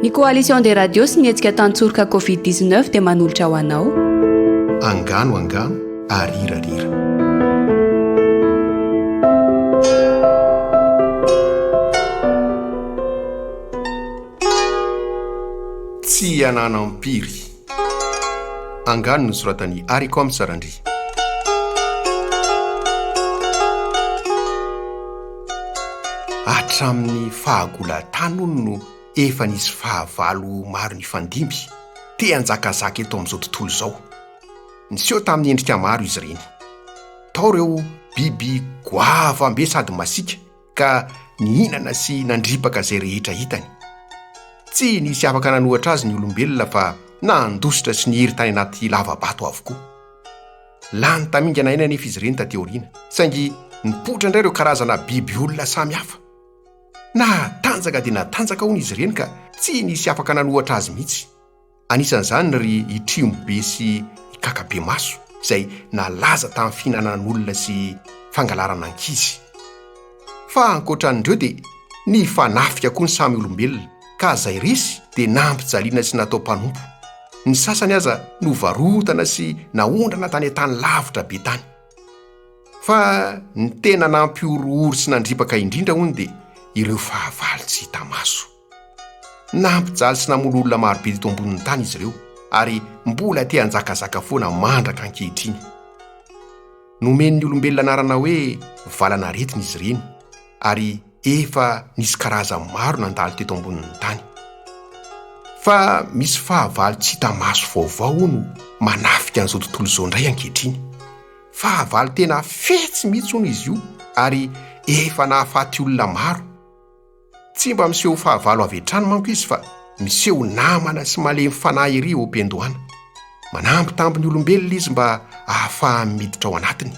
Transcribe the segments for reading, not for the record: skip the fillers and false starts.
Ny coalition des radios sy nietsika tantsorika Covid-19 dia manolotra ho anao. Angano arirarira. Tsy ananampiry. Angano no soratany Ariko Amsarandry. Hatramin'ny fahagola-tany no efa nisy fahavalo maro ny fandimby te anjakazaka eto amin'izao tontolo izao. Niseho tamin'ny endrika maro izy ireny. Tao ireo biby goava be sady masika ka nihinana sy nandripaka izay rehetra hitany. Tsy nisy afaka nanohatra azy ny olombelona fa nandositra sy nihery tany anaty lavabato avokoa. Lany tamingana aina nefa izy ireny tateoriana, saingy nipotra indray ireo karazana biby olona samy hafa. Natanjaka dia natanjaka hono izy ireny ka tsy nisy afaka nanohatra azy mihitsy. Anisan'izany ry itrimobe sy ikakabe maso izay nalaza tamin'ny fihinanan'olona sy fangalarana ankizy. Fa ankoatran'ireo dia ny fanafika koa ny samy olombelona ka izay resy dia nampijaliana sy natao mpanompo. Ny sasany aza novarotana sy naondrana tany an-tany lavitra be tany. Fa ny tena nampiorooro sy nandripaka indrindra hono dia ireo fahavalo tsy hita maso. Nampijaly sy namono olona marobe teto ambonin'ny tany izy ireo ary mbola te hanjakazaka foana mandraka ankehitriny. Nomen'ny olombelona anarana hoe valanaretina izy ireny ary efa nisy karazany maro nandalo teto ambonin'ny tany. Fa misy fahavalo tsy hita maso vaovao no manafika an'izao tontolo izao indray ankehitriny. Fahavalo tena fetsy mihitsy hono izy io ary efa nahafaty olona maro. Tsy mba miseho fahavalo avy hatrany manko izy fa miseho namana sy malemy fanahy ery eo am-piandohana. Manampy-tampy ny olombelona izy mba ahafahany miditra ao anatiny.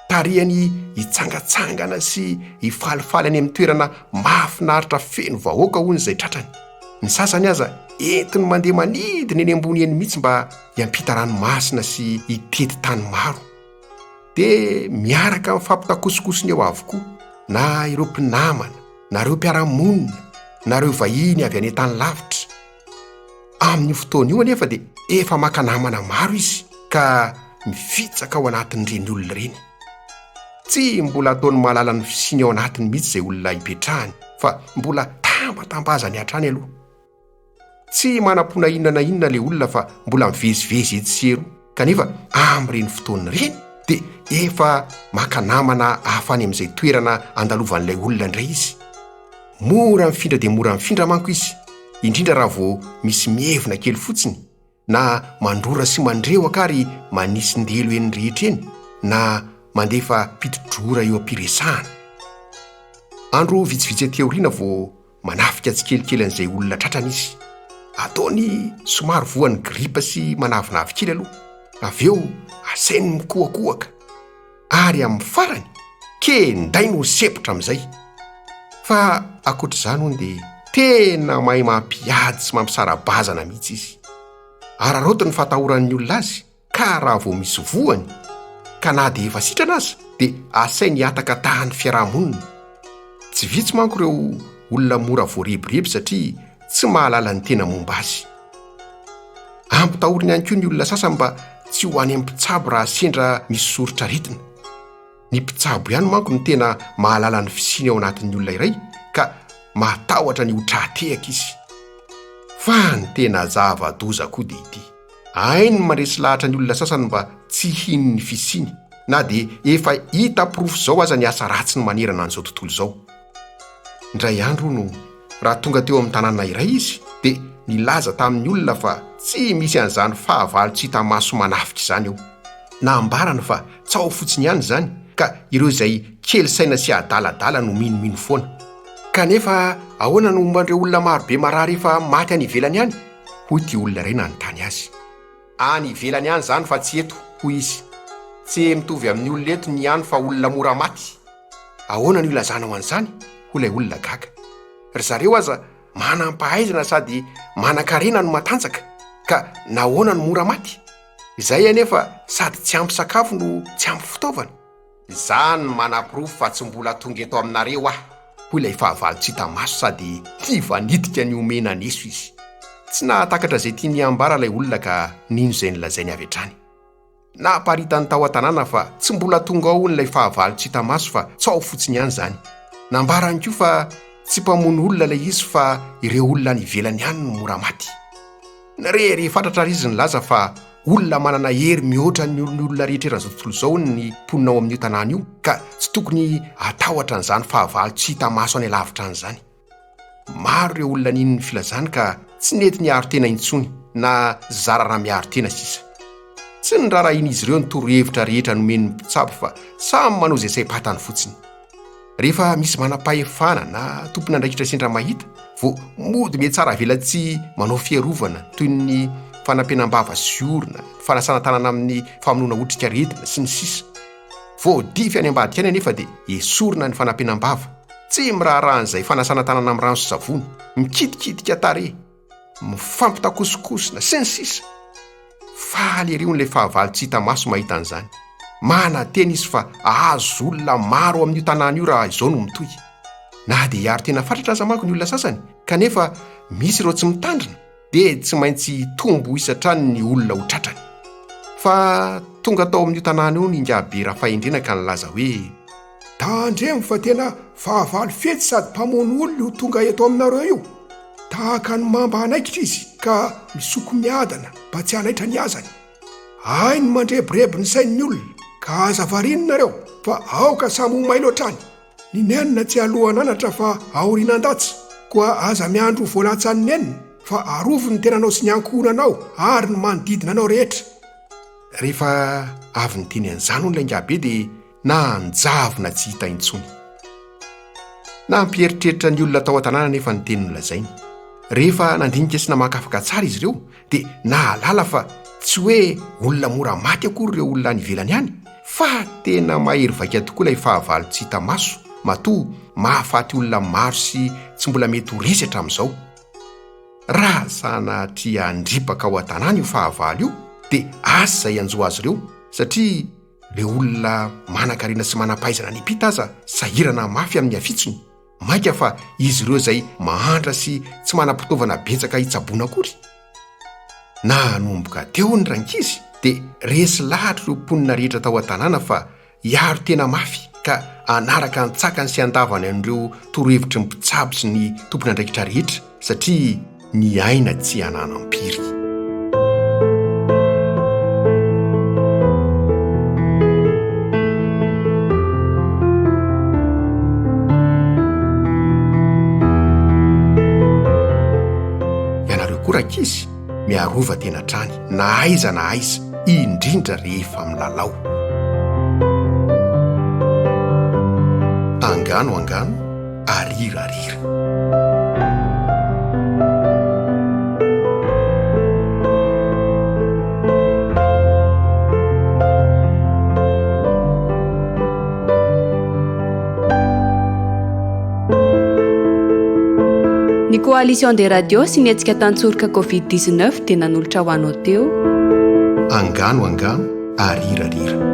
Tarihany hitsangatsangana sy hifalifaly any amin'ny toerana mahafinaritra feno vahoaka hono izay tratrany. Ny sasany aza entiny mandeha manidina eny ambony eny mihitsy mba hiampita ranomasina sy hitety tany maro. Dia miaraka mifampitakosokosony eo avokoa na ireo mpinamana, na ireo mpiara-monina, na ireo vahiny avy any an-tany lavitra. Amin'ny fotoana io anefa dia efa maka namana maro izy ka mifitsaka ao anatin'ireny olona ireny. Tsy mbola ataony mahalala ny fisiny ao anatiny mihitsy izay olona hipetrahany, fa mbola tambatambazany hatrany aloha. Tsy manam-pona inona na inona ilay olona fa mbola mivezivezy etsy sy ero, kanefa amin'ireny fotoana ireny dia efa maka namana ahafany amin'izay toerana andalovan'ilay olona indray izy. Mora mifindra dia mora mifindra manko izy, indrindra raha vao misy mievina kely fotsiny, na mandrora sy mandrewaka ary manisy ndelo eny rehetra eny, na mandefa pitodrora eo ampiresahana. Andro vitsivitsy teoriana vao manafika tsikelikely an'izay olona tratrany izy. Ataony somary voan'ny gripa sy manavinavy kely aloha. Avy eo asainy mikoakoaka ary amin'ny farany kenday no sepotra amin'izay. Fa ankoatr'izany hono dia tena mahay mampiady sy mampisara-bazana mihitsy izy. Araroto ny fatahoran'ny olona azy ka raha vao misy voany ka na dia efa sitrana aza dia asainy hiataka tahan'ny fiarahamonina. Tsy vitsy manko ireo olona mora voarebireby satria tsy mahalala ny tena momba azy. Ampitahoriny ihany koa ny olona sasany mba tsy ho any amin'ny mpitsabo raha sendra misy soritra ritina. Ny mpitsabo ihany manko ny tena mahalala ny fisiny ao anatin'ny olona iray ka matahotra ny hotrahatehaka izy. Fa ny tena zava-doza koa dia ity. Ainy mandresy lahatra ny olona sasany mba tsy hiny ny fisiny, na dia efa hita porofo izao aza ny asa ratsy ny manerana an'izao tontolo izao. Indray andro no raha tonga teo amin'ny tanàna iray izy dia nilaza tamin'ny olona fa tsy misy an'izany fahavalo tsy hita maso manafika izany eo. Nambarana fa tsao fotsiny ihany izany ka ireo izay kely saina sy adaladala no minomino foana. Kanefa ahoana no momban'ireo olona marobe marary efa maty any ivelany ihany? Hoy ty olona iray nanontany azy. Any ivelany ihany izany fa tsy eto, hoy izy. Tsy mitovy amin'ny olona eto ny ihany fa olona mora maty. Ahoana no ilazana ho an'izany? Hoy ilay olona gaga. Ry zareo aza manam-pahaizana sady manan-karena no matanjaka, ka nahoana no mora maty? Izay anefa sady tsy ampy sakafo no tsy ampy fitaovana. Izany manam-pirofo fa tsy mbola tonga eto aminareo aho. hoy ilay fahavalo tsy hita maso sady tivanitika ny omena neso izy. Tsy nahatakatra izay tia niambara ilay olona ka nino izay nilazainy avy hatrany. Naparitany tao an-tanàna fa tsy mbola tonga ao n'ilay fahavalo tsy hita maso fa tsao fotsiny ihany izany. Nambarany koa fa tsy mpamono olona ilay izy fa ireo olona ny ivelany ihany no mora maty. Rehefa fantatra izy nilaza fa olona manana hery mihoatra ny olona rehetra eran'izao tontolo izao ny mponina ao amin'io tanàna io ka tsy tokony atahotra an'izany fahavalo tsy hita maso any alavitra an'izany. Maro ireo olona niny ny filazany ka tsy nety niaro tena intsony na zarara miaro tena sisa. Tsy ny rarahin'izy ireo ny torohevitra rehetra nomeny mpitsabo fa samy manao izay saim-patany fotsiny. Rehefa misy manam-pahefana na tompona andraikitra sendra mahita vao mody mety tsara vela tsy manao fiarovana toy ny fanampenam-bava sy orona, fanasana tanana amin'ny famonoana otrika retina sy ny sisa. Voadify any ambadika any anefa dia esorina ny fanampenam-bava, tsy miraharahan'izay fanasana tanana amin'ny rano sy savony, mikitikitika tarehy, mifampitakosokosona sy ny sisa. Faly ery n'ilay fahavalo tsy hita maso mahita an'izany. Mananteny izy fa ahazo olona maro amin'io tanàna io raha izao no mitohy. Na dia hiaro tena fatratra aza manko ny olona sasany, kanefa misy ireo tsy mitandrina dia tsy maintsy tombo isatrany ny olona ho tratrany. Fa tonga tao amin'io tanàna io ny Ngabe Rafahendrena ka nilaza hoe tandremo fa tena fahavalo fetsy sady mpamono olona ho tonga eto aminareo io. Tahaka ny mamba anaikitra izy ka misoko miadana mba tsy hanaitra ny azany. Ay ny mandreborebo ny sain'ny olona ka aza varininareo fa aoka samy ho mailo hatrany. Ny nenina tsy alohananatra fa aorinan-datsy, koa aza miandro voalatsan'ny nenina fa arovo ny tenanao sy ny ankohonanao ary ny manodidina anao rehetra. Rehefa avy nyteny an'izany olona Ngabe dia nanjavona tsy hita intsony. Nampieritreritra ny olona tao an-tanàna nefa ny teny nolazainy. Rehefa nandinika sy namakafaka tsara izy ireo dia nahalala fa tsy hoe olona mora maty akory ireo olona any ivelany ihany, fa tena mahery vaika tokoa ilay fahavalo tsy hita maso, matoa mahafaty olona maro sy tsy mbola mety ho resy hatramin'izao. Raha sanatria handripaka ao an-tanàna io fahavalo io dia asa izay anjo azy ireo, satria ilay olona manan-karena sy manam-pahaizana nipita aza sahirana mafy amin'ny afitsony. Maika fa izy ireo izay mahantra sy tsy manam-pitaovana betsaka hitsaboana akory. Nanomboka teo ny rankizy dia resy lahatra ireo mponina rehetra tao an-tanàna fa hiaro tena mafy ka anaraka ny tsakany sy andavany an'ireo torohevitry ny mpitsabo sy ny tompona andraikitra rehetra satria ny aina tsy hananam-piry. Ianareo koa rankizy miarova tena trany na aiza indrindra rehefa milalao. Angano arirarira. Ny coalition des radios sy ny hetsika tantsorika Covid-19 dia nanolotra ho anao teo. Angano arirarira.